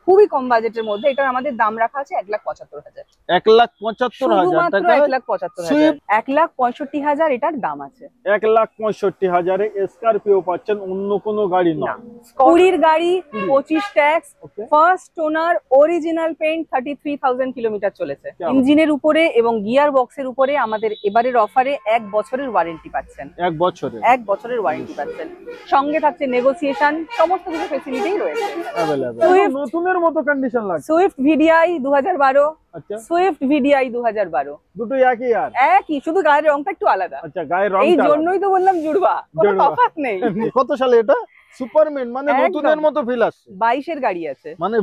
খুবই কম বাজেটের মধ্যে। এটার আমাদের দাম রাখা আছে 1,75,000। 1,75,000 টাকা, 1,75,000, 1,65,000 এটার দাম আছে। 1,65,000 স্করপিও পাচ্ছেন, অন্য কোনো গাড়ি না। 20 গাড়ি, 25 tax, first owner, original paint, 33,000 kilometre চলেছে। ইঞ্জিনের উপরে এবং গিয়ার বক্সের উপরে আমাদের এবারের অফারে 1 বছরের ওয়ারেন্টি পাচ্ছেন। 1 বছরের ওয়ারেন্টি পাচ্ছেন। সঙ্গে থাকছে নেগোসিয়েশন, সমস্ত কিছু ফেসিলিটি রয়েছে। নতুনের মতো কন্ডিশন লাগছে। Swift VDI 2012। আচ্ছা, সুইফট ভিডিআই 2012 দুটোই একই আর একই, শুধু গায়ের রংটা একটু আলাদা। আচ্ছা, গায়ের রংটা এই জন্যই তো বললাম জুড়বা, কোনো তফাৎ নেই। কত সালে এটা? সুপারম্যান, মানে নতুনের মতো ফিল আসছে। 22 এর গাড়ি আছে, মানে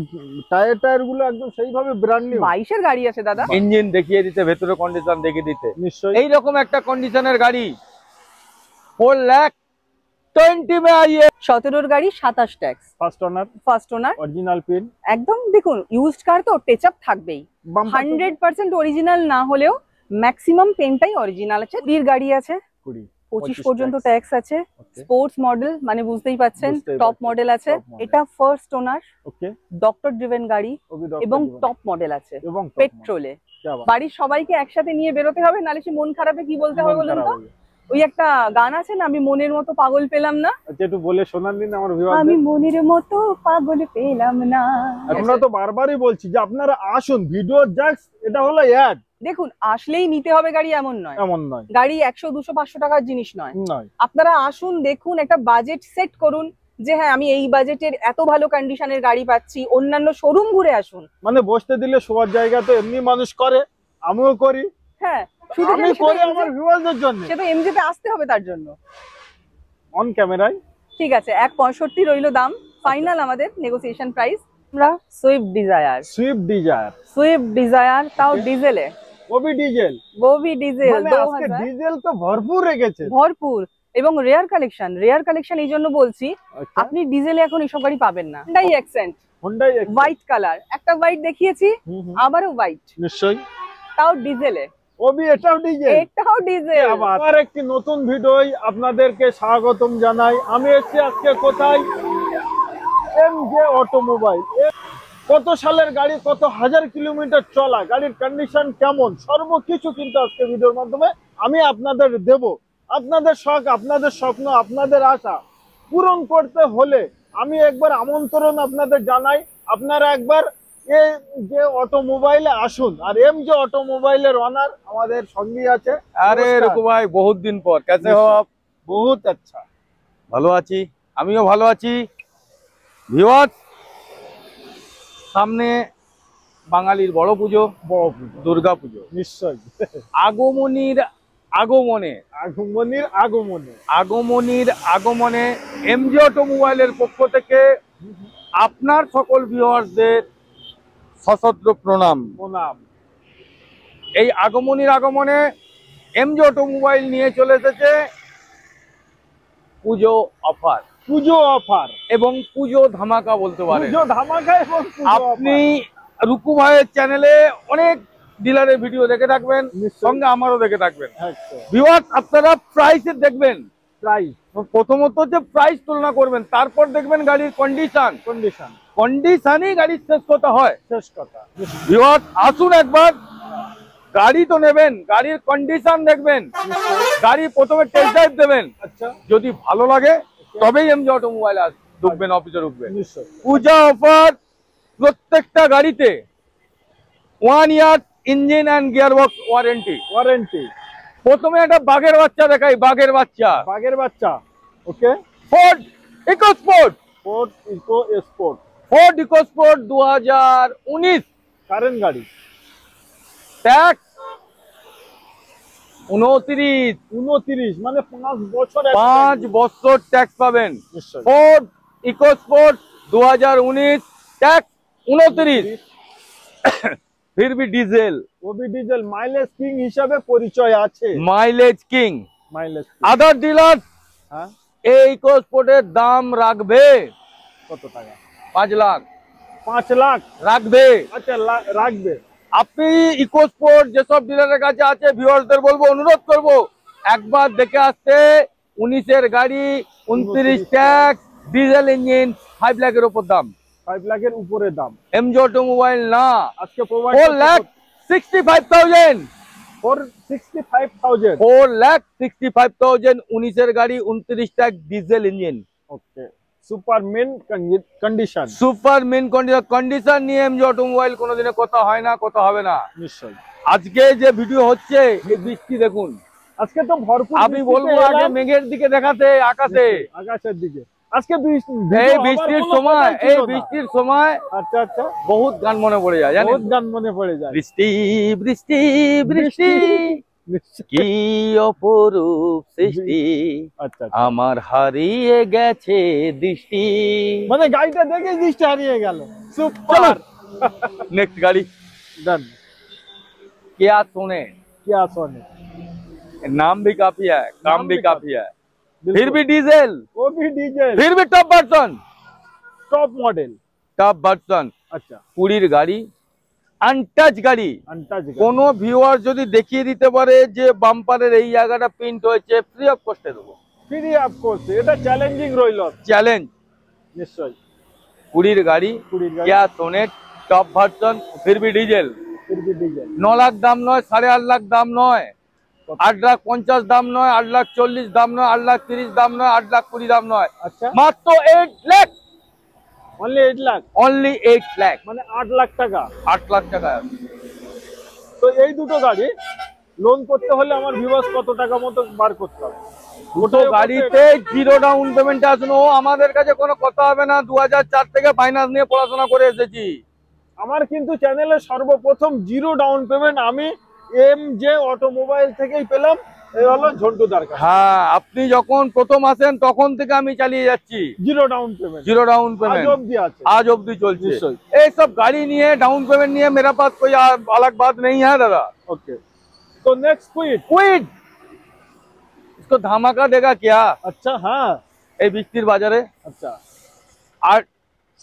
টায়ার গুলো একদম সেইভাবে ব্র্যান্ড নিউ। 22 এর গাড়ি আছে দাদা। ইঞ্জিন দেখিয়ে দিতে, ভেতরে কন্ডিশন দেখিয়ে দিতে। নিশ্চয়ই এই রকম একটা কন্ডিশনের গাড়ি 4,20,000 में आई है। 17 গাড়ি, 27 tax, first owner, original paint. একদম দেখুন ইউজড কার তো টাচ আপ থাকবেই। 100% অরিজিনাল না হলেও ম্যাক্সিমাম পেনটাই অরিজিনাল আছে। 20 গাড়ি আছে, 25 পর্যন্ত ট্যাক্স আছে। স্পোর্টস মডেল, মানে বুঝতেই পাচ্ছেন টপ মডেল আছে। এটা ফার্স্ট ওনার, ডক্টর ড্রিভেন গাড়ি এবং টপ মডেল আছে পেট্রোলে। বাড়ির সবাইকে একসাথে নিয়ে বেরোতে হবে, নালে সে মন খারাপে কি বলতে হবে বলুন তো? ওই একটা গান আছে না, আমি মনের মতো পাগল পেলাম না। আচ্ছা, একটু বলে শোনান দিন আমার ভিউয়ারদের। আমি মনের মতো পাগল পেলাম না। আমরা তো বারবারই বলছি যে আপনারা আসুন, ভিডিও জ্যাক্স এটা হলো অ্যাড। দেখুন, আসলেই নিতে হবে গাড়ি এমন নয়। গাড়ি 100, 200, 500 টাকার জিনিস নয়। আপনারা আসুন, দেখুন, একটা বাজেট সেট করুন যে হ্যাঁ আমি এই বাজেটের এত ভালো কন্ডিশনের গাড়ি পাচ্ছি। অন্যান্য শোরুম ঘুরে আসুন। মানে বসতে দিলে শোয়ার জায়গা তো এমনি মানুষ করে, আমিও করি। হ্যাঁ, আমি করি আমার ভিউয়ারদের জন্য। সেটা এমজিতে আসতে হবে তার জন্য। অন ক্যামেরায় ঠিক আছে, 1,65 রইলো দাম ফাইনাল, আমাদের নেগোসিয়েশন প্রাইস। আমরা সুইফট ডিজায়ার, তাও ডিজেলে। ওবি ডিজেল, মানে আজকে ডিজেল তো ভরপুর রেখেছে, ভরপুর। এবং রেয়ার কালেকশন এই জন্য বলছি, আপনি ডিজেলে এখন এইসব গাড়ি পাবেন না। হোন্ডাই অ্যাকসেন্ট, হোয়াইট কালার, একটা হোয়াইট দেখিয়েছি, আবারও হোয়াইট, নিশ্চয়ই, তাও ডিজেলে। এটাও ডিজেল। আবার একটি নতুন ভিডিওয় আপনাদেরকে স্বাগতম জানাই। আমি এসেছি আজকে কোথায়? এমজে অটোমোবাইল। কত সালের গাড়ি, কত হাজার কিলোমিটার চলা, গাড়ির কন্ডিশন কেমন, সর্বকিছু কিন্তু আজকে ভিডিওর মাধ্যমে আমি আপনাদের দেব। আপনাদের শখ, আপনাদের স্বপ্ন, আপনাদের আশা পূরণ করতে হলে আমি একবার আমন্ত্রণ আপনাদের জানাই, আপনারা একবার যে অটোমোবাইলে আসুন। আর এমজে অটোমোবাইলের ওনার আমাদের সঙ্গী আছে। আরে রুকু ভাই, বহুত দিন পর, কেমন हो आप? বহুত আচ্ছা, ভালো আছি, আমিও ভালো আছি। ভিউয়ার্স, সামনে বাঙালির বড় পুজো, দুর্গা পুজো। নিশ্চয়ই, আগমনীর আগমনে এমজে অটোমোবাইলের পক্ষ থেকে আপনার সকল ভিউয়ার্সদের সশস্ত্র প্রণাম। এই আগমনীর আগমনে এমজে অটোমোবাইল নিয়ে চলে এসেছে পুজো অফার এবং পুজো ধামাকা বলতে পারেন। আপনি রুকু ভাইয়ের চ্যানেলে অনেক ডিলারের ভিডিও দেখে থাকবেন, সঙ্গে আমারও দেখে থাকবেন। ভিউয়ার্স, আপনারা প্রাইসে দেখবেন, প্রথমত যে প্রাইস তুলনা করবেন, তারপর দেখবেন গাড়ির কন্ডিশনই গাড়ির শেষ কথা হয়। ভিউয়ার্স, আসুন একবার, গাড়ি তো নেবেন, গাড়ির কন্ডিশন দেখবেন, গাড়ি প্রথমে টেস্ট ড্রাইভ দেবেন। যদি ভালো লাগে তবেই এমজে অটোমোবাইল ঢুকবেন, অফিসে ঢুকবেন। পূজা অফার, প্রত্যেকটা গাড়িতে 1 year engine and gear box warranty. প্রথমে একটা বাঘের বাচ্চা দেখাই, বাঘের বাচ্চা। ওকে, ফোর্ড ইকোস্পোর্ট 2019 কারেন্ট গাড়ি, ট্যাক্স 29, মানে 5 বছর ট্যাক্স পাবেন। Ford EcoSport 2019, tax 29। ফিরবি ডিজেল, মাইলেজ কিং হিসাবে পরিচয় আছে। Mileage king. আদার ডিলার এই ইকোস্পোর্টের দাম রাখবে কত টাকা? 5 লাখ। 5 লাখ রাখবে। আচ্ছা, রাখবে। আপনি ইকোস্পোর্ট যেসব ডিলারের কাছে আছে, ভিউয়ারদের বলবো, অনুরোধ করবো একবার দেখে আসতে। 19 এর গাড়ি, 29 ট্যাক্স, ডিজেল ইঞ্জিন, 5 লাখের উপর দাম। 5 লাখের উপরে দাম। এমজে অটোমোবাইল না, আজকে প্রোভাইড 4,65,000 465,000 4,65,000 19 এর গাড়ি, 29 টাক diesel engine. Okay, super main condition, super main condition নিয়ে এমজে অটোমোবাইল কোনোদিনে কথা হয় না, কথা হবে না। নিশ্চয়ই। আজকে যে ভিডিও হচ্ছে, এই বৃষ্টি দেখুন, আজকে তো ভরপুর। আমি বলবো আগে মেঘের দিকে দেখাতে, আকাশের দিকে। আজকে এই বৃষ্টির সময়, এই বৃষ্টির সময় আচ্ছা আচ্ছা বহুত গান মনে পড়ে যায়, জানেন? বহুত গান মনে পড়ে যায়। বৃষ্টি বৃষ্টি বৃষ্টি কি অপরূপ সৃষ্টি, আচ্ছা আমার হারিয়ে গেছে দৃষ্টি। মানে গাড়িটা দেখে দৃষ্টি হারিয়ে গেল। সুপার। নেক্সট গাড়ি ডান। क्या सोने, क्या सोने, नाम भी काफी है, काम भी काफी है, फिर भी डीजल, वो भी डीजल, फिर भी top version, top model, top version. আচ্ছা, কুড়ির গাড়ি, আনটাচ গাড়ি। আনটাচ। কোন ভিউয়ার যদি দেখিয়ে দিতে পারে যে বাম্পারের এই জায়গাটা প্রিন্ট হয়েছে, ফ্রি অফ কস্টে দেবো। ফ্রি অফ কোর্স, এটা চ্যালেঞ্জিং রইল। চ্যালেঞ্জ। নিশ্চয়ই। কুড়ির গাড়ি, क्या सोनेट, टॉप वर्जन, फिर भी डीजल। 9 লাখ দাম নয়, 8.5 লাখ দাম নয়, 8,50,000 দাম নয়, 8,40,000 দাম নয়, 8,30,000 দাম নয়, 8,20,000 দাম নয়, আচ্ছা, মাত্র 8 লাখ। অনলি 8 লাখ, অনলি 8 লাখ, মানে 8 লাখ টাকা। 8 লাখ টাকা। তো এই দুটো গাড়ি লোন করতে হলে আমার ভিউয়ার্স কত টাকা মতো বার করতে হবে? দুটো গাড়িতে জিরো ডাউন পেমেন্টে আসুন। ও আমাদের কাছে কোনো কথা হবে না, 2004 থেকে ফাইন্যান্স নিয়ে পড়াশোনা করে এসেছি। আমার কিন্তু চ্যানেলে সর্বপ্রথম জিরো ডাউন পেমেন্ট আমি এমজে অটোমোবাইল থেকেই পেলাম। এই হলো ঝন্টু দরকার। হ্যাঁ, আপনি যখন প্রথম আসেন তখন থেকে আমি চালিয়ে যাচ্ছি zero down payment, zero down payment, আজ অবধি আছে, आज অবধি চলছে। নিশ্চয়ই। এই সব গাড়ি নিয়ে ডাউন পেমেন্ট নিয়ে मेरा पास कोई अलग बात नहीं है दादा। ওকে, তো নেক্সট क्विड इसको धमाका देगा क्या? আচ্ছা, হ্যাঁ, এই বৃষ্টির বাজারে। আচ্ছা, আর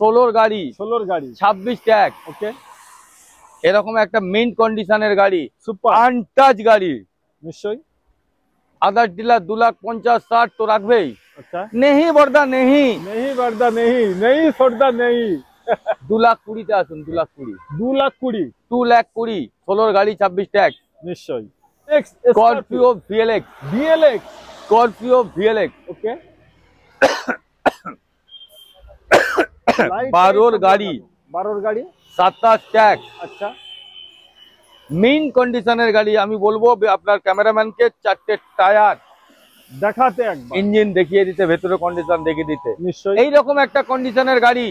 16 গাড়ি, 16 গাড়ি, 26 ট্যাগ, ওকে, এরকম একটা মিন্ট কন্ডিশনের গাড়ি, সুপার, আনটাচ গাড়ি। নিশ্চয়ই। আদার ডিলার 2,50,000-60 তো রাখবেই। আচ্ছা, নেহি বর্দা নেহি, नहीं बढ़ता, नहीं छोड़ता, नहीं। 2,20,000-তে আসুন, 2,20,000, 2,20,000, 2,20,000, 16 গাড়ি, 26 ট্যাগ, নিশ্চয়ই। Next Scorpio VLX, DLX, Scorpio VLX, okay, 12 গাড়ি, 12 গাড়ি, 27 ট্যাগ, আচ্ছা, মেইন কন্ডিশনের গাড়ি। আমি বলবো আপনার ক্যামেরাম্যানকে 4টে টায়ার দেখাতে একবার, ইঞ্জিন দেখিয়ে দিতে, ভেতরে কন্ডিশন দেখিয়ে দিতে। নিশ্চয়ই। এইরকম একটা কন্ডিশনের গাড়ি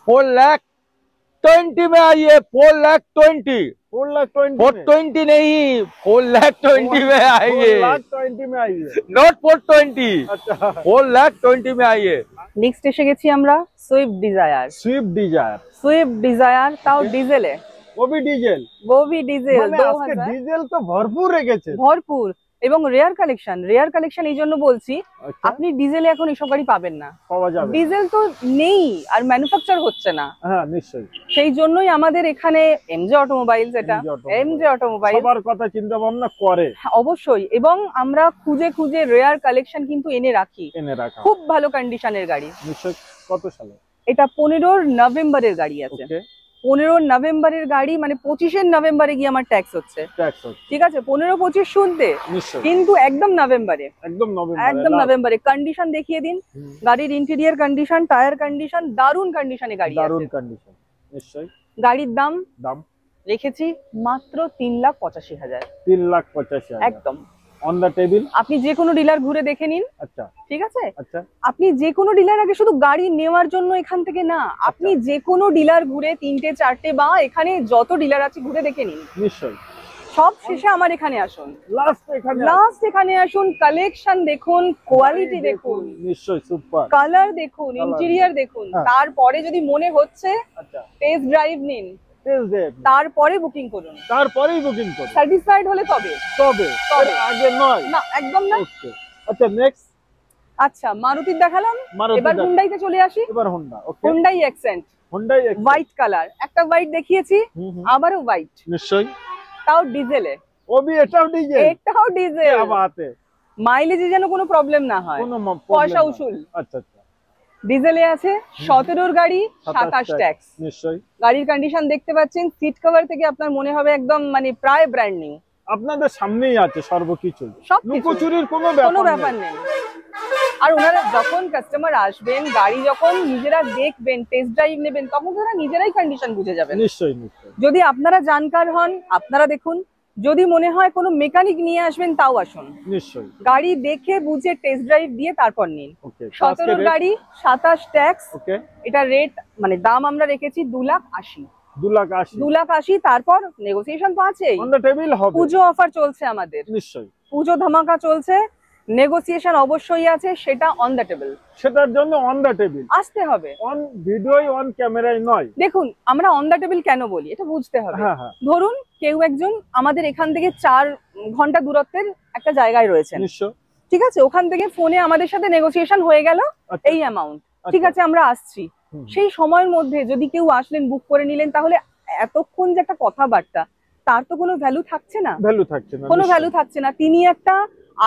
4,20,000 में आई है, 4,20,000, 4,20,000 420 नहीं, 4,20,000 में आई है, 4,20,000 में आई है। नॉट 420, আচ্ছা, 4,20,000 में आई है। নেক্সট এসে গেছি আমরা Swift Dzire. Swift Dzire, Swift Dzire তাও ডিজেলে, ও ভি ডিজেল, वो भी ডিজেল, মানে আজকে 2000 ডিজেল তো ভরপুর রেখেছে, ভরপুর এবং রেয়ার কালেকশন। রেয়ার কালেকশন এই জন্য বলছি, আচ্ছা, আপনি ডিজেলে এখন এইসব গাড়ি পাবেন না, পাওয়া যাবে, ডিজেল তো নেই আর ম্যানুফ্যাকচার হচ্ছে না। হ্যাঁ, নিশ্চয়ই। সেই জন্যই আমাদের এখানে এমজে অটোমোবাইলস, এটা MJ Automobile, এমজে অটোমোবাইল সবার কথা চিন্তা ভাবনা করে, অবশ্যই। এবং আমরা খুঁজে খুঁজে রেয়ার কালেকশন কিন্তু এনে রাখি, এনে রাখা, খুব ভালো কন্ডিশনের গাড়ি। নিশ্চয়ই। কত সালে? এটা 15 নভেম্বরের গাড়ি আছে, ওকে, 15 নভেম্বরের গাড়ি, মানে 25 নভেম্বরে গিয়ে আমার ট্যাক্স হচ্ছে, ট্যাক্স হচ্ছে, ঠিক আছে? 15-25 শুনতে, নিশ্চয়ই, কিন্তু একদম নভেম্বরে, একদম নভেম্বর, একদম নভেম্বরে। কন্ডিশন দেখিয়ে দিন, গাড়ির ইন্টেরিয়র কন্ডিশন, টায়ার কন্ডিশন, দারুণ কন্ডিশনে গাড়ি দারুণ আছে। কন্ডিশন, নিশ্চয়ই। গাড়ির দাম দাম রেখেছি মাত্র 3,85,000, 3,85,000 একদম অন দা টেবিল। আপনি যে কোনো ডিলার ঘুরে দেখে নিন, আচ্ছা, ঠিক আছে? আচ্ছা, আপনি যে কোনো ডিলার, আগে শুধু গাড়ি নেওয়ার জন্য এখান থেকে না, আপনি যে কোনো ডিলার ঘুরে 3টে-4টে বা এখানে যত ডিলার আছে ঘুরে দেখে নিন, নিশ্চয়ই। সব শেষে আমার এখানে আসুন, লাস্ট এখানে আসুন, কালেকশন দেখুন, কোয়ালিটি দেখুন, নিশ্চয়ই, সুপার, কালার দেখুন, ইন্টেরিয়র দেখুন, হ্যাঁ। তারপরে যদি মনে হচ্ছে আচ্ছা, টেস্ট ড্রাইভ নিন, টেস্ট ড্রাইভ, তারপরে বুকিং করুন, তারপরেই বুকিং করুন, স্যাটিসফাইড হলে তবে তবে তবে। আগে নয়, না, একদম না। ওকে, আচ্ছা, নেক্সট আচ্ছা, মারুতির দেখালাম, মারুতি এবার দেখ- হুন্ডাইতে চলে আসি। এবার Honda, okay, Hyundai Accent, Hyundai white colour, একটা হোয়াইট দেখিয়েছি, আবারও হোয়াইট, নিশ্চয়ই। তাও ডিজেলে, ও ভি এটাও ডিজেল, এটাও ডিজেল। क्या बात है, মাইলেজে যেন কোনো প্রবলেম না হয়, কোনো পয়সা উসুল। আচ্ছা, আচ্ছা, ডিজেলে আছে 17 গাড়ি 27 ট্যাক্স। নিশ্চয়ই গাড়ির কন্ডিশন দেখতে পাচ্ছেন, সিট কভার থেকে আপনার মনে হবে একদম মানে প্রায় ব্র্যান্ড নিউ। আপনাদের সামনেই আছে সর্বকিছু, সবকিছু। লুকোচুরির কোনো ব্যাপার নেই। আর ওনারা যখন কাস্টমার আসবেন, গাড়ি যখন নিজেরা দেখবেন, টেস্ট ড্রাইভ নেবেন, তখন ওরা নিজেরাই কন্ডিশন বুঝে যাবেন। নিশ্চয়ই নিশ্চয়ই। যদি আপনারা জানকার হন, আপনারা দেখুন। যদি মনে হয় কোনো মেকানিক নিয়ে আসবেন, তাও আসুন। নিশ্চয়ই গাড়ি দেখে বুঝে টেস্ট ড্রাইভ দিয়ে তারপর নিন। ওকে। 17 গাড়ি 27 ট্যাক্স। ওকে। এটা রেট মানে দাম আমরা রেখেছি 2,80,000। 2,80,000 2,80,000, তারপর নেগোসিয়েশন তো আছেই। অন দ্য টেবিল হবে। পুজো অফার চলছে আমাদের, নিশ্চয়ই পুজো ধামাকা চলছে, নেগোসিয়েশন অবশ্যই আছে, সেটা অন দ্য টেবিল। সেটার জন্য অন দ্য টেবিল আসতে হবে, অন ভিডিওই, অন ক্যামেরায় নয়। দেখুন আমরা অন দ্য টেবিল কেন বলি, এটা বুঝতে হবে। হ্যাঁ হ্যাঁ ধরুন কেউ একজন আমাদের এখান থেকে 4 ঘন্টা দূরত্বের একটা জায়গায় রয়েছেন, নিশ্চয়। ঠিক আছে, ওখান থেকে ফোনে আমাদের সাথে নেগোসিয়েশন হয়ে গেল এই অ্যামাউন্ট, ঠিক আছে আমরা আসছি। সেই সময়ের মধ্যে যদি কেউ আসলেন, বুক করে নিলেন, তাহলে এতক্ষণ যে একটা কথাবার্তা, তার তো কোনো ভ্যালু থাকছে না, ভ্যালু থাকছে না, কোনো ভ্যালু থাকছে না। তিনি একটা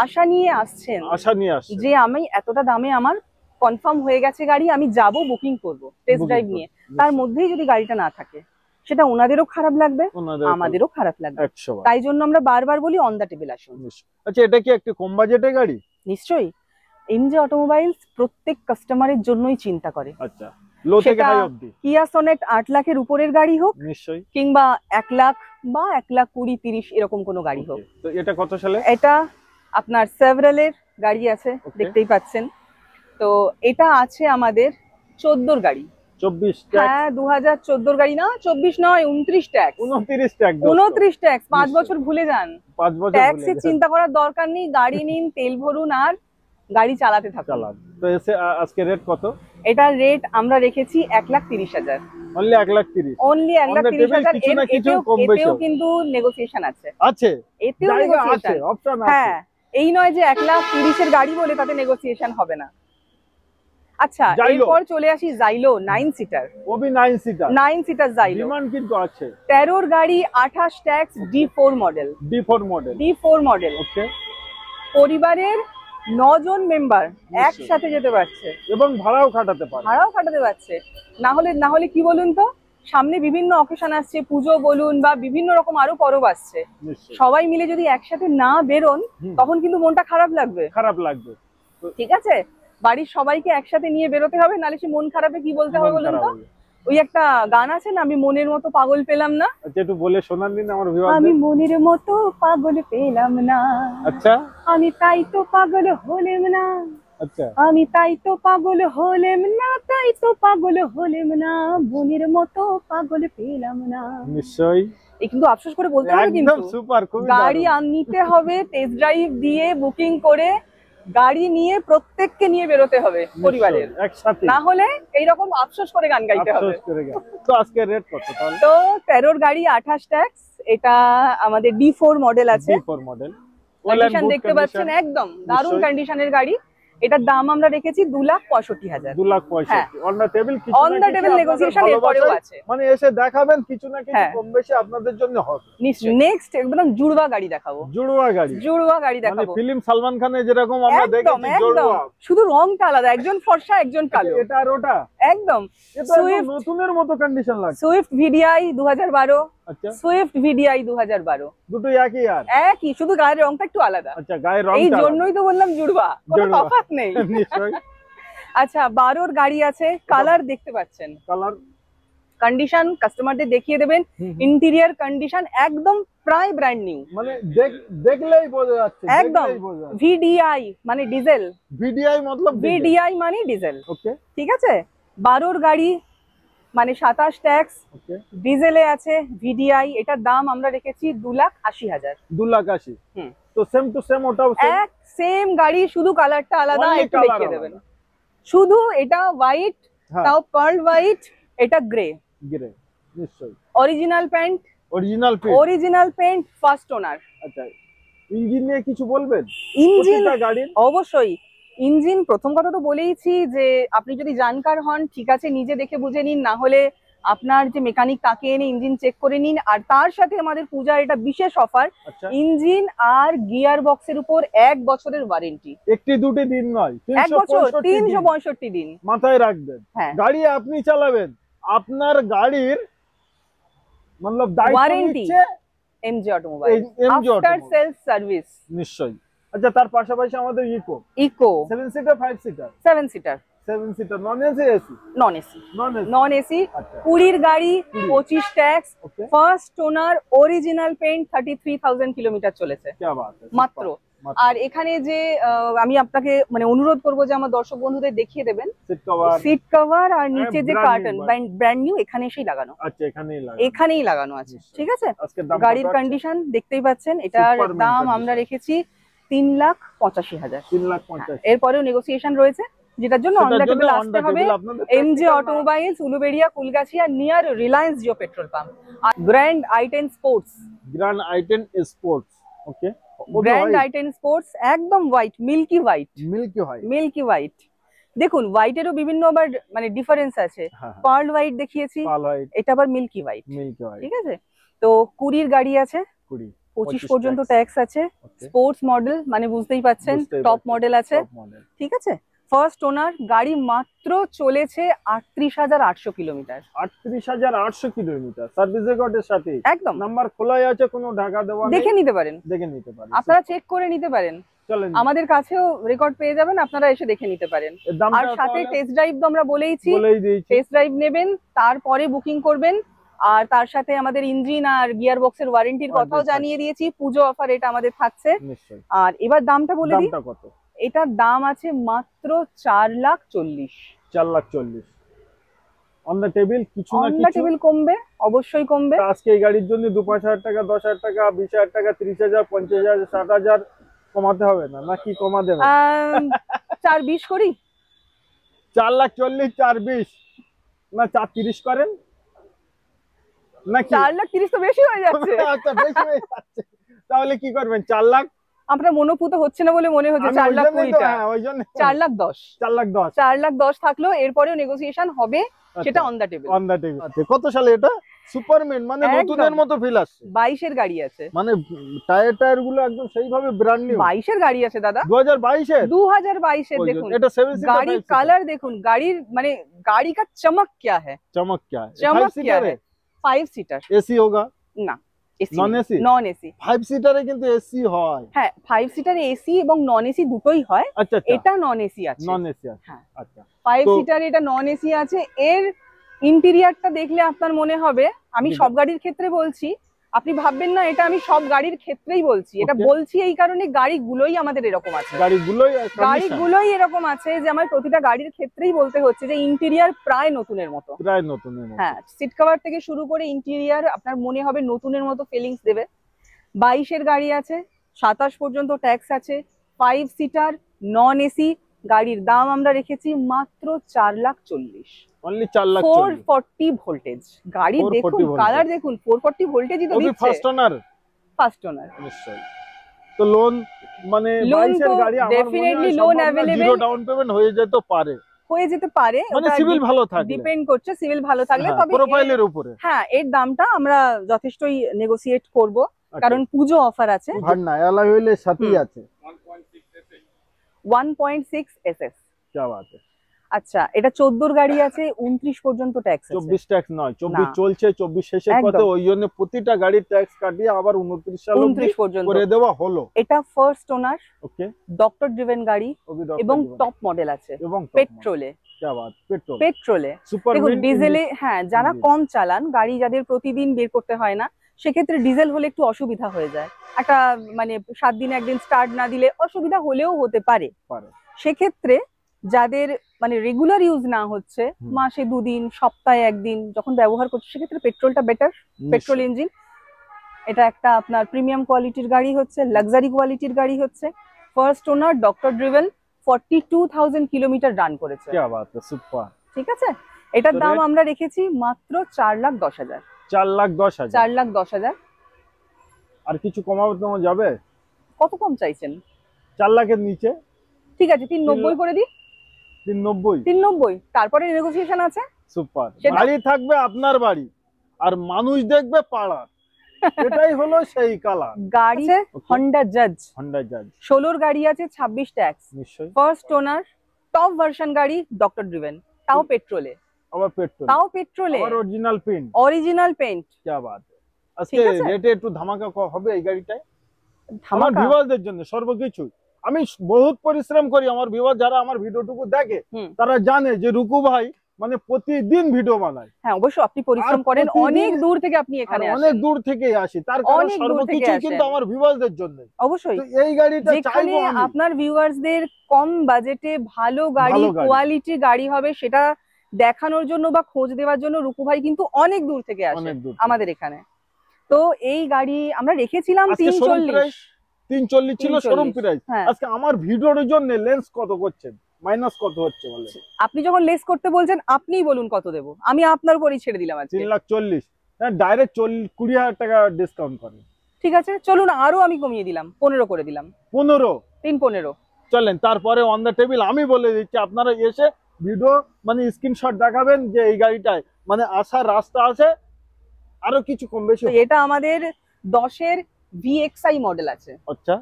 আশা নিয়ে আসছেন, আশা নিয়ে আসছে যে আমি এতটা দামে আমার কনফার্ম হয়ে গেছে গাড়ি, আমি যাব বুকিং করব টেস্ট ড্রাইভ নিয়ে, তার মধ্যেই যদি গাড়িটা না থাকে, সেটা ওনাদেরও খারাপ লাগবে, আমাদেরও খারাপ লাগবে। 100 তাই জন্য আমরা বারবার বলি অন দ্য টেবিল আসুন। আচ্ছা, এটা কি একটু কম বাজেটের গাড়ি? নিশ্চয়ই, এমজে অটোমোবাইলস প্রত্যেক কাস্টমারের জন্যই চিন্তা করে। আচ্ছা, লো থেকে হাই অবধি। কিয়া সনেট 8 লাখের উপরের গাড়ি হোক, নিশ্চয়ই, কিংবা 1 লাখ বা 1,20,30 এরকম কোনো গাড়ি হোক। তো এটা কত সালে? এটা আপনার সেভারেলের গাড়ি আছে, দেখতেই পাচ্ছেন। তো এটা আছে আমাদের 14 গাড়ি। 24 হ্যাঁ, 2014 গাড়ি না, 24 নয়, 29 ট্যাক্স। 29 ট্যাক্স। 29 ট্যাক্স, 5 বছর ভুলে যান। 5 বছর ট্যাক্সের চিন্তা করার দরকার নেই, গাড়ি নিন, তেল ভরুন আর গাড়ি চালাতে থাকুন। চালান। তো এসে আজকে রেট কত? এটার রেট আমরা রেখেছি 1,30,000। অনলি 1,30,000। অনলি 1,30,000। এতেও কিন্তু নেগোসিয়েশন আছে, এতেও নেগোসিয়েশন আছে, অপশন আছে। হ্যাঁ, এই নয় যে 1,30,000 এর গাড়ি বলে তাতে নেগোসিয়েশন হবে না। আচ্ছা, এরপর চলে আসি জাইলো 9 সিটার। ওবি 9 সিটার। 9 সিটার জাইলো ডিমান্ড কিন্তু আছে। 13 গাড়ি 28 tax, D4 model. D4 model. D4 model. Okay. পরিবারের 9 জন মেম্বার একসাথে যেতে পারছে এবং ভাড়াও খাটাতে পারছে। না হলে কি বলুন তো, সামনে বিভিন্ন অকেশন আসছে, পুজো বলুন বা বিভিন্ন রকম আরো পরব আসছে, সবাই মিলে যদি একসাথে না বেরোন, তখন কিন্তু মনটা খারাপ লাগবে। ঠিক আছে, বাড়ির সবাইকে একসাথে নিয়ে বেরোতে হবে, নাহলে সে মন খারাপে কি বলতে হবে বলুন তো। ওই একটা গান আছে না, আমি মনের মতো পাগল পেলাম না। আচ্ছা, একটু বলে শোনান দিন আমার ভিউয়ারদের। আমি মনের মতো পাগল পেলাম না। আচ্ছা। আমি তাই তো পাগল হলেম না। আচ্ছা। আমি তাই তো পাগল হলেম না, তাই তো পাগল হলেম না, মনের মতো পাগল পেলাম না। নিশ্চয়ই। এই কিন্তু আফসোস করে বলতে হবে, কিন্তু একদম সুপার, খুবই গাড়ি নিতে হবে, টেস্ট ড্রাইভ দিয়ে বুকিং করে গাড়ি নিয়ে প্রত্যেককে নিয়ে বেরোতে হবে পরিবারের একসাথে, না হলে এইরকম আফসোস করে গান গাইতে হবে। তো আজকে রেট কত তাহলে? তো 13 গাড়ি 28 ট্যাক্স, এটা আমাদের D4 মডেল আছে। D4 মডেল, কন্ডিশন দেখতে পাচ্ছেন একদম দারুণ কন্ডিশনের গাড়ি। এটার দাম আমরা রেখেছি 2,65,000। 2,65,000 on the table. On the table negotiation এরপরেও আছে। মানে এসে দেখাবেন, কিছু না কিছু কম বেশি আপনাদের জন্য হবে নিশ্চয়ই। নেক্সট একদম জুড়ওয়া গাড়ি দেখাবো। জুড়ওয়া গাড়ি দেখাবো, মানে ফিল্ম সালমান খানের যেরকম আমরা দেখেছি জুড়ওয়া, শুধু রংটা আলাদা, একজন ফর্সা একজন কালো। এটা আর ওটা একদম নতুনের মতো কন্ডিশন লাগছে। Swift VDI 2012। আচ্ছা, সুইফট VDI 2012, দুটোই একই আর একই, শুধু গায়ের রংটা একটু আলাদা। আচ্ছা, গায়ের রংটা এই জন্যই তো বললাম জুড়ওয়া, কোনো তফাৎ নেই। নিশ্চয়ই। আচ্ছা, 12 গাড়ি আছে, কালার দেখতে পাচ্ছেন, কালার কন্ডিশন কাস্টমারদের দেখিয়ে দেবেন। ইন্টেরিয়র কন্ডিশন একদম প্রায় ব্র্যান্ড নিউ, মানে দেখলেই বোঝা যাচ্ছে একদম। VDI মানে ডিজেল, VDI মানে ডিজেল। ওকে, ঠিক আছে। 12 গাড়ি মানে 27 ট্যাক্স, ডিজেলে আছে VDI। এটার দাম আমরা রেখেছি 2,80,000। 2,80,000। তো সেম টু সেম, ওটাও সেম গাড়ি, শুধু কালারটা আলাদা, একটু দেখিয়ে দেবেন। শুধু এটা হোয়াইট, তাও পার্ল হোয়াইট, এটা গ্রে। নিশ্চয়ই। Original paint, first owner. আচ্ছা, ইঞ্জিন নিয়ে কিছু বলবেন? ইঞ্জিন অবশ্যই। ইঞ্জিন প্রথম কথা তো বলেইছি যে আপনি যদি জানকার হন, ঠিক আছে, নিজে দেখে বুঝে নিন, না হলে আপনার যে মেকানিক তাকে এনে ইঞ্জিন চেক করে নিন। আর তার সাথে আমাদের পূজার এটা বিশেষ অফার, আচ্ছা ইঞ্জিন আর গিয়ার বক্সের উপর 1 বছরের ওয়ারেন্টি। একটি দুটি দিন নয়, 1 বছর 365 365 দিন মাথায় রাখবেন। হ্যাঁ গাড়ি আপনি চালাবেন, আপনার গাড়ির মতলব দায়িত্ব ওয়ারেন্টি নিচ্ছে MG automobile MG after automobile. Sales service. নিশ্চয়ই। আচ্ছা তার পাশাপাশি আমাদের Eeco 7 seater 5 seater 7 seater 7 seater non AC AC non AC non AC non AC আচ্ছা 20 গাড়ি 25 tax okay first owner original paint 33,000 kilometre চলেছে क्या बात है মাত্র। আর এখানে যে আমি আপনাকে মানে অনুরোধ করব যে আমার দর্শক বন্ধুদের দেখিয়ে দেবেন সিট কভার সিট কভার আর নিচে যে brand carton new, brand new এখানে এসেই লাগানো, আচ্ছা এখানেই লাগে এখানেই লাগানো আছে। নিশ্চয়ই। ঠিক আছে, আজকে দাম গাড়ির কত আছে? কন্ডিশন দেখতেই পাচ্ছেন, এটার Super mint দাম condition। আমরা রেখেছি 3,85,000। 3,50,000 এরপরেও নেগোসিয়েশন রয়েছে, যেটার জন্য অন দ্য সেটার জন্য টেবিল on আসতে the হবে table আপনাদের MJ practical automobiles, Uluberia, Kulgachia, near Reliance Jio petrol pump. আর grand i10 sports, grand i10 sports okay grand i10 sports একদম হোয়াইট, মিল্কি হোয়াইট, মিল্কি হয় মিল্কি হোয়াইট। দেখুন হোয়াইটেরও বিভিন্ন আবার মানে ডিফারেন্স আছে, হ্যাঁ পার্ল হোয়াইট দেখিয়েছি, পাল হোয়াইট এটা আবার মিল্কি হোয়াইট। মিল্কি হয় ঠিক আছে, তো 20 গাড়ি আছে, 20 25 25 পর্যন্ত tax। ট্যাক্স আছে, ওকে স্পোর্টস মডেল মানে বুঝতেই পাচ্ছেন বুঝতেই টপ পারছি, মডেল আছে। টপ মডেল ঠিক আছে, ফার্স্ট ওনার, গাড়ি মাত্র চলেছে 38,800 কিলোমিটার। 38,800 কিলোমিটার সার্ভিস রেকর্ডের সাথে একদম নাম্বার খোলাই আছে, কোনো ঢাকা দেওয়া নেই, দেখে নিতে পারেন, দেখে নিতে পারি আপনারা চেক করে নিতে পারেন, চলেন আমাদের কাছেও রেকর্ড পেয়ে যাবেন, আপনারা এসে দেখে নিতে পারেন। এর দামটা আর সাথে তাহলে টেস্ট ড্রাইভ তো আমরা বলেইছি, বলেই দিয়েছি টেস্ট ড্রাইভ নেবেন তারপরে বুকিং করবেন। আর তার সাথে আমাদের ইঞ্জিন আর গিয়ার বক্সের ওয়ারেন্টির কথাও Warranty জানিয়ে দিয়েছি, পুজো অফার এটা আমাদের থাকছে। নিশ্চয়ই। আর এবার দামটা বলে দিই, দামটা কত? এটার দাম আছে মাত্র 4,40,000। 4,40,000 অন দ্য টেবিল, কিছু না অন দ্য কিছু টেবিল কমবে, অবশ্যই কমবে। তা আজকে এই গাড়ির জন্য 2-5,000 টাকা, 10,000 টাকা, 20,000 টাকা, 30,000, 50,000, 60,000 কমাতে হবে না নাকি কমা দেবে? 4,20 করি, 4,40,000 4,20 না 4,30 করেন নাকি? 4,30,000 তো বেশি হয়ে যাচ্ছে। আচ্ছা বেশি হয়ে যাচ্ছে, তাহলে কি করবেন? 4 লাখ আপনার মনোপুত হচ্ছে না বলে মনে হচ্ছে আমি ওই জন্যই তো, 4,20,000। হ্যাঁ ওই জন্য 4,10,000, 4,10,000 4,10,000 থাকলেও এরপরেও নেগোসিয়েশন হবে, সেটা on the table. On the table. কত সালে এটা? সুপারম্যান মানে একদম। নতুনের মতো ফিল আসছে, 22-এর গাড়ি আছে, মানে টায়ার গুলো একদম সেইভাবে ব্র্যান্ড নিউ। 22-এর গাড়ি আছে দাদা, 2022 এর 2022-এর। দেখুন এটা 7 সিটার গাড়ির কালার দেখুন, গাড়ির মানে গাড়ি का चमक क्या है, चमक क्या है? चमक 5 क्या सीटर है? 5 सीटर एसी होगा না, AC non AC? Non AC. 5 সিটারে কিন্তু এসি হয়। হ্যাঁ 5 সিটারে এসি এবং নন এসি দুটোই হয়, আচ্ছা আচ্ছা এটা নন এসি আছে। নন এসি আছে হ্যাঁ। আচ্ছা 5 তো- সিটার এটা নন এসি আছে। এর ইন্টেরিয়রটা দেখলে আপনার মনে হবে, আমি সব গাড়ির ক্ষেত্রে বলছি, আপনি ভাববেন না এটা আমি সব গাড়ির ক্ষেত্রেই বলছি, এটা Okay. বলছি এই কারণে গাড়িগুলোই আমাদের এরকম আছে, গাড়িগুলোই condition গাড়িগুলোই এরকম আছে যে আমার প্রতিটা গাড়ির ক্ষেত্রেই বলতে হচ্ছে যে ইন্টেরিয়র প্রায় নতুনের মতো। প্রায় নতুনের মতো। হ্যাঁ, সিট কভার থেকে শুরু করে ইন্টেরিয়র আপনার মনে হবে নতুনের মতো ফিলিংস দেবে। 22-এর গাড়ি আছে, 27 পর্যন্ত ট্যাক্স আছে, 5 সিটার নন এসি। গাড়ির দাম আমরা রেখেছি মাত্র 4,40,000। অনলি 4,40,000 440 ভোল্টেজ গাড়ি, 440 দেখুন voltage। কালার দেখুন, 440 ভোল্টেজই তো ওবি দিচ্ছে। ফার্স্ট ওনার ফার্স্ট ওনার নিশ্চয়ই। তো লোন মানে Loan 22 এর তো গাড়ি আমার মনে definitely হয় loan সম্ভব না, available। জিরো ডাউন পেমেন্ট হয়ে যেতে পারে, হয়ে যেতে পারে, মানে সিভিল ভালো থাকলে, ডিপেন্ড করছে সিভিল ভালো থাকলে। তবে প্রোফাইলের উপরে। হ্যাঁ এর দামটা আমরা যথেষ্টই নেগোসিয়েট করব, কারণ পুজো অফার আছে। ভার না এলা হইলে সাথেই আছে 1.6 এসএস। কি বাত है। আচ্ছা এটা 14 গাড়ি আছে, 29 পর্যন্ত ট্যাক্স আছে। 24 ট্যাক্স নয়, 24 না। চলছে, 24 শেষের একদম। পথে, ওই জন্য প্রতিটা গাড়ির ট্যাক্স কাটিয়ে আবার 29 সাল 29 পর্যন্ত করে দেওয়া হলো। এটা ফার্স্ট ওনার, ওকে ডক্টর ড্রিভেন গাড়ি এবং টপ মডেল আছে, এবং পেট্রোলে। কি বাত, পেট্রোল পেট্রোলে সুপার দেখুন, ডিজেলে হ্যাঁ যারা ইঞ্জিন। কম চালান গাড়ি, যাদের প্রতিদিন বের করতে হয় না, সেক্ষেত্রে ডিজেল হলে একটু অসুবিধা হয়ে যায়। একটা মানে 7 দিন একদিন স্টার্ট না দিলে অসুবিধা হলেও হতে পারে। সেক্ষেত্রে যাদের মানে রেগুলার ইউজ না হচ্ছে, মাসে 2 দিন, সপ্তাহে 1 দিন যখন ব্যবহার করছে, সেক্ষেত্রে পেট্রোলটা বেটার। পেট্রোল ইঞ্জিন, এটা একটা আপনার প্রিমিয়াম কোয়ালিটির গাড়ি হচ্ছে, লাক্সারি কোয়ালিটির গাড়ি হচ্ছে। First owner, doctor driven, 42,000 kilometre run করেছে। কি বাত, সুপার। ঠিক আছে, এটার তো দাম রেট? আমরা রেখেছি মাত্র 4,10,000। 4,10,000। 4,10,000 আর কিছু কমাবে তো যাবে? কত কম চাইছেন? 4 লাখের নিচে ঠিক আছে 390 করে দিই। 390 390, তারপরে নেগোসিয়েশন আছে। সুপার। গাড়ি থাকবে আপনার বাড়ি আর মানুষ দেখবে পাড়ার, এটাই হলো সেই কালার। গাড়ি হন্ডা জাজ, 16 গাড়ি আছে, 26 ট্যাক্স, নিশ্চয়ই ফার্স্ট ওনার, টপ ভার্সন গাড়ি, ডক্টর ড্রিভেন, তাও পেট্রোলে, আবার পেট্রোল আবার অরিজিনাল পেইন্ট। কি বাত। আজকে রেটে একটু ধামাকা হবে এই গাড়িটায় আমার ভিউয়ারদের জন্য। সর্বকিছু আমি বহুত পরিশ্রম করি, আমার ভিউয়ার যারা আমার ভিডিওটুকু দেখে তারা জানে যে রুকু ভাই মানে প্রতিদিন ভিডিও বানায়। হ্যাঁ অবশ্যই আপনি পরিশ্রম করেন, অনেক দূর থেকে আপনি এখানে আসেন, অনেক দূর থেকে আসি, তার কারণ সর্বকিছু কিন্তু আমার ভিউয়ারদের জন্য। অবশ্যই তো এই গাড়িটা চাইবো আমি আপনার ভিউয়ারদের কম বাজেটে ভালো গাড়ি, কোয়ালিটি গাড়ি হবে সেটা দেখানোর জন্য বা খোঁজ দেওয়ার জন্য রুকু ভাই কিন্তু অনেক দূর থেকে আসে আমাদের এখানে। তো এই গাড়ি আমরা রেখেছিলাম 340 ছিল শোরুম প্রাইস। আজকে আমার ভিডিওর জন্য লেন্স কত করছেন, মাইনাস কত হচ্ছে বলে? আপনি যখন লেস করতে বলছেন আপনিই বলুন কত দেব, আমি আপনার উপরই ছেড়ে দিলাম আজকে 3,40,000। হ্যাঁ ডাইরেক্ট 20,000 টাকা ডিসকাউন্ট করেন। ঠিক আছে চলুন, আরো আমি কমিয়ে দিলাম, 15 করে দিলাম। 3,15 চলেন। তারপরে অন দ্য টেবিল আমি বলে দিচ্ছি, আপনারা এসে ভিডিও মানে স্ক্রিনশট দেখাবেন যে এই গাড়িটায় মানে আসার রাস্তা আছে, আরো কিছু কম বেশি। এটা আমাদের 10 এর VXI মডেল আছে। আচ্ছা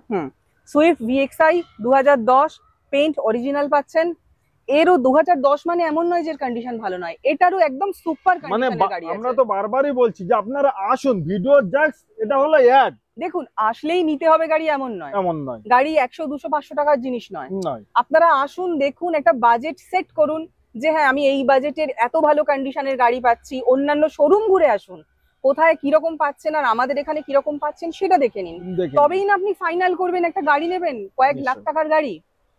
সুইফট VXI 2010, পেইন্ট অরিজিনাল পাচ্ছেন। এরও 2010 মানে এমন নয় যে কন্ডিশন ভালো নয়, এটারও একদম সুপার কন্ডিশনের গাড়ি আছে। আমরা তো বারবারই বলছি যে আপনারা আসুন, ভিডিও জাস্ট এটা হলো অ্যাড। দেখুন আসলেই নিতে হবে গাড়ি এমন নয়, গাড়ি 100 200 500 টাকার জিনিস নয়। আপনারা আসুন, দেখুন, একটা বাজেট সেট করুন যে হ্যাঁ আমি এই বাজেটের এত ভালো কন্ডিশনের গাড়ি পাচ্ছি। অন্যান্য শোরুম ঘুরে আসুন, কোথায় কিরকম পাচ্ছেন আর আমাদের এখানে কিরকম পাচ্ছেন সেটা দেখে নিন, তবেই না আপনি ফাইনাল করবেন একটা গাড়ি নেবেন, কয়েক লাখ টাকার গাড়ি।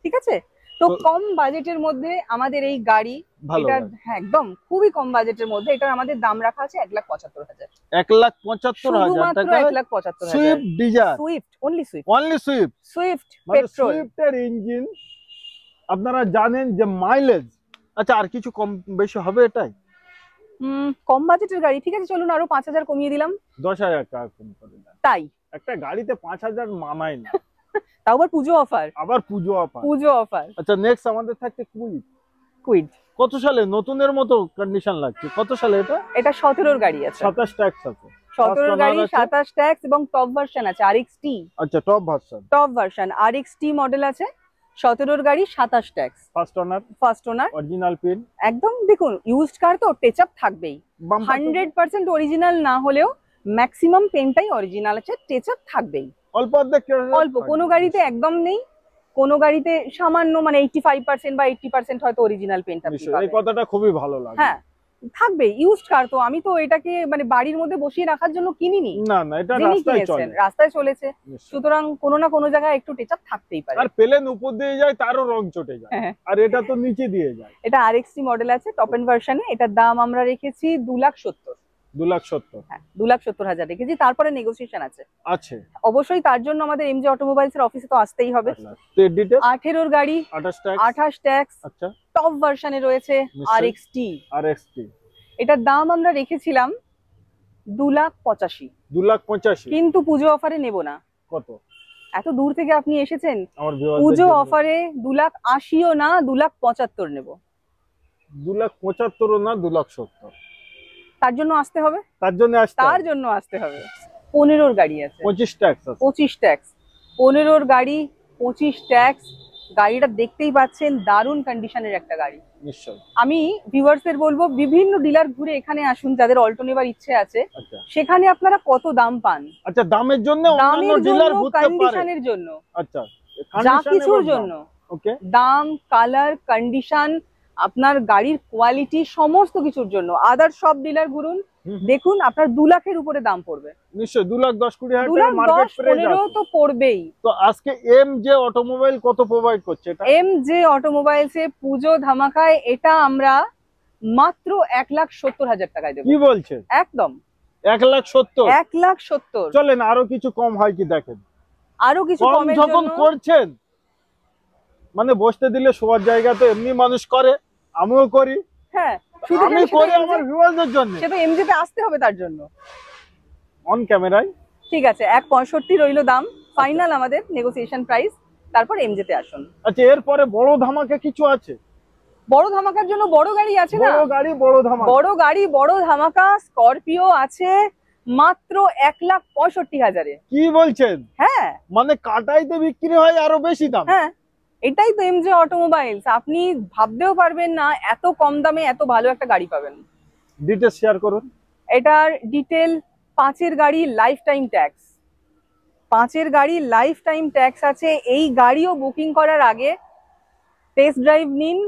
ঠিক আছে, তো কম বাজেটের মধ্যে আমাদের এই গাড়ি, এটা হ্যাঁ একদম খুবই কম বাজেটের মধ্যে, এটা আমাদের দাম রাখা আছে 1,75,000। 1,75,000 টাকা 1,75,000 Swift Dzire, Swift only Swift petrol. সুইফটের ইঞ্জিন আপনারা জানেন যে মাইলেজ। আচ্ছা আর কিছু কম বেশি হবে এটাই? কম বাজেটের গাড়ি। ঠিক আছে চলুন আরো 5,000 কমিয়ে দিলাম, 10,000 টাকা কম করে দেন। তাই একটা গাড়িতে 5,000 মানায় না। তাও আবার পুজো অফার। আচ্ছা নেক্সট আমাদের থাকছে কুইড। কত সালে নতুনের মতো কন্ডিশন লাগছে? কত সালে এটা 17 গাড়ি আছে, 27 ট্যাক্স আছে, 17 গাড়ি 27 ট্যাক্স এবং টপ ভার্সন আছে RXT। আচ্ছা টপ ভার্সন RXT মডেল আছে, 17 গাড়ি 27 tax, first owner, original paint একদম। দেখুন ইউজড কার তো টাচ আপ থাকবেই, 100% অরিজিনাল না হলেও ম্যাক্সিমাম পেনটাই অরিজিনাল আছে, টাচ আপ থাকবেই। অল্প কোনো গাড়িতে একদম নেই, কোনো গাড়িতে সামান্য মানে 85% বা 80% হয়তো অরিজিনাল পেন্ট আপনি পাবেন। এই কথাটা খুবই ভালো লাগে। হ্যাঁ থাকবে, ইউজড কার তো। আমি তো এটাকে মানে বাড়ির মধ্যে বসিয়ে রাখার জন্য কিনিনি, না এটা রাস্তায় চলেছে, সুতরাং কোনো না কোনো জায়গায় একটু টাচ আপ থাকতেই পারে। আর প্লেন উপর দিয়ে যায় তারও রং চটে যায়, আর এটা তো নিচে দিয়ে যায়। এটা RXT মডেল আছে টপ এন্ড ভার্সনে, এটার দাম আমরা রেখেছি 2,70,000। 2,70,000 হ্যাঁ 2,70,000 রেখেছি, তারপরে নেগোসিয়েশন আছে অবশ্যই। তার জন্য আমাদের MJ অটোমোবাইলস এর অফিসে তো আসতেই হবে। 18 গাড়ি 28 ট্যাক্স, আচ্ছা টপ ভার্সনে রয়েছে RXT। এটার দাম আমরা রেখেছিলাম 2,85,000, কিন্তু পুজো অফারে নেব না। কত? এত দূর থেকে আপনি এসেছেন, পুজো অফারে 2,80,000 না 2,75,000 নেব। 2,75,000 না 2,70,000? তার জন্য আসতে হবে, তার জন্য আসতে হবে। 15 গাড়ি আছে, 25 ট্যাক্স, 15 গাড়ি 25 ট্যাক্স। গাড়িটা দেখতেই পাচ্ছেন দারুণ কন্ডিশনের একটা গাড়ি। নিশ্চয়ই আমি ভিউয়ার্সদের বলবো বিভিন্ন ডিলার ঘুরে এখানে আসুন, যাদের অল্টো নেবার ইচ্ছে আছে। সেখানে আপনারা কত দাম পান, আচ্ছা দামের জন্য, অন্যান্য ডিলার ঘুরতে পারে, কন্ডিশনের জন্য, আচ্ছা যা কিছুর জন্য, ওকে, দাম, কালার, কন্ডিশন, আপনার গাড়ির কোয়ালিটি, সমস্ত কিছুর জন্য আদার সব ডিলার ঘুরুন, দেখুন আপনার 2 লাখের উপরে দাম পড়বে। নিশ্চয়ই 2,10,20,000 টাকা মার্কেট প্রাইস তো পড়বেই। তো আজকে MJ অটোমোবাইল কত প্রোভাইড করছে? এটা MJ অটোমোবাইলস এ পুজো ধামাকায় এটা আমরা মাত্র 1,70,000 টাকায় দেব। কি বলছেন? একদম 1,70,000? 1,70,000। চলেন আরো কিছু কম হয় কি দেখেন। আরো কিছু কমের জন্য যখন করছেন মানে বসতে দিলে শোয়ার জায়গা তো এমনি মানুষ করে, আমিও করি। হ্যাঁ আমি করি আমার ভিউয়ারদের জন্য, সেটা MJ তে আসতে হবে তার জন্য অন ক্যামেরায়। ঠিক আছে 1,65,000 রইলো দাম, ফাইনাল আমাদের নেগোসিয়েশন প্রাইস, তারপর MJ তে আসুন। আচ্ছা এরপরে বড় ধামাকা কিছু আছে? বড় ধামাকার জন্য বড় গাড়ি আছে না, বড় গাড়ি বড় ধামাকা, বড় গাড়ি বড় ধামাকা। স্করপিও আছে মাত্র 1,65,000-এ। কি বলছেন? হ্যাঁ মানে কাটাইতে বিক্রি হয় আরো বেশি দাম। হ্যাঁ, এটাই তো এমজে অটোমোবাইলস। আপনি ভাবতেও পারবেন না এত কম দামে এত ভালো একটা গাড়ি পাবেন। ডিটেইলস শেয়ার করুন। এটার ডিটেল 5-এর গাড়ি লাইফ টাইম ট্যাক্স, 5-এর গাড়ি লাইফ টাইম ট্যাক্স আছে। এই গাড়িও বুকিং করার আগে টেস্ট ড্রাইভ নিন,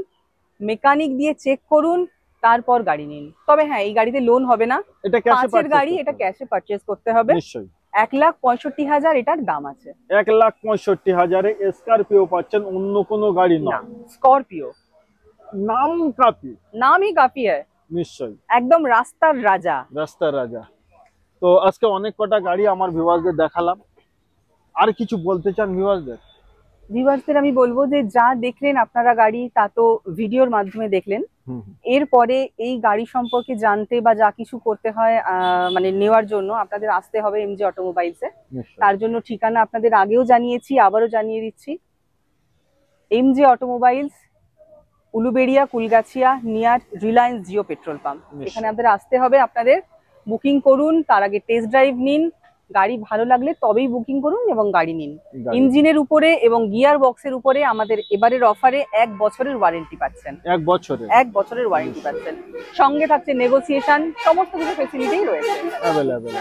মেকানিক দিয়ে চেক করুন, তারপর গাড়ি নিন। তবে হ্যাঁ, এই গাড়িতে লোন হবে না। এটা ক্যাশে 5-এর গাড়ি, এটা ক্যাশে পারচেজ করতে হবে। নিশ্চয়ই। 1,65,000 এটার দাম আছে। 1,65,000-এ স্করপিও পাচ্ছেন, অন্য কোনো গাড়ি না, না। স্করপিও নাম কাপি, নামই কাফি হয়, নিশ্চয়ই একদম রাস্তার রাজা। রাস্তার রাজা। তো আজকে অনেক কটা গাড়ি আমার ভিউয়ারদের দেখালাম, আর কিছু বলতে চান ভিউয়ারদের? ভিউয়ার্সদের আমি বলবো যে যা দেখলেন আপনারা গাড়ি, তা তো ভিডিওর মাধ্যমে দেখলেন। এরপরে এই গাড়ি সম্পর্কে জানতে বা যা কিছু করতে হয় মানে নেওয়ার জন্য আপনাদের আসতে হবে এমজে অটোমোবাইলসে। তার জন্য ঠিকানা আপনাদের আগেও জানিয়েছি, আবারও জানিয়ে দিচ্ছি। এমজে automobiles, Uluberia, Kulgachia, near Reliance Jio petrol pump. এখানে আপনাদের আসতে হবে। আপনাদের বুকিং করুন, তার আগে টেস্ট ড্রাইভ নিন। গাড়ি ভালো লাগলে তবেই বুকিং করুন এবং গাড়ি নিন। ইঞ্জিনের উপরে এবং গিয়ার বক্সের উপরে আমাদের এবারের অফারে 1 বছরের ওয়ারেন্টি পাচ্ছেন। 1 বছরের ওয়ারেন্টি পাচ্ছেন, সঙ্গে থাকছে নেগোসিয়েশন, সমস্ত কিছু ফেসিলিটি রয়েছে অ্যাভেলেবেল।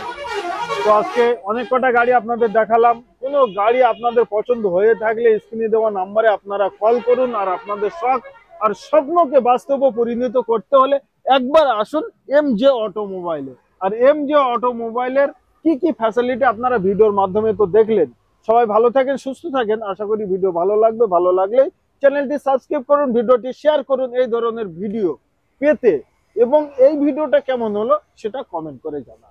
তো আজকে অনেক কটা গাড়ি আপনাদের দেখালাম। কোনো গাড়ি আপনাদের পছন্দ হয়ে থাকলে স্ক্রিনে দেওয়া নম্বরে আপনারা কল করুন। আর আপনাদের শখ আর স্বপ্নকে বাস্তবে পরিণত করতে হলে একবার আসুন এমজে অটোমোবাইলে। আর এমজে অটোমোবাইলের কি কি ফ্যাসিলিটি আপনারা ভিডিওর মাধ্যমে তো দেখলেন। সবাই ভালো থাকেন, সুস্থ থাকেন। আশা করি ভিডিও ভালো লাগবে। ভালো লাগলে চ্যানেলটি সাবস্ক্রাইব করুন, ভিডিওটি শেয়ার করুন এই ধরনের ভিডিও পেতে, এবং এই ভিডিওটা কেমন হলো সেটা কমেন্ট করে জানান।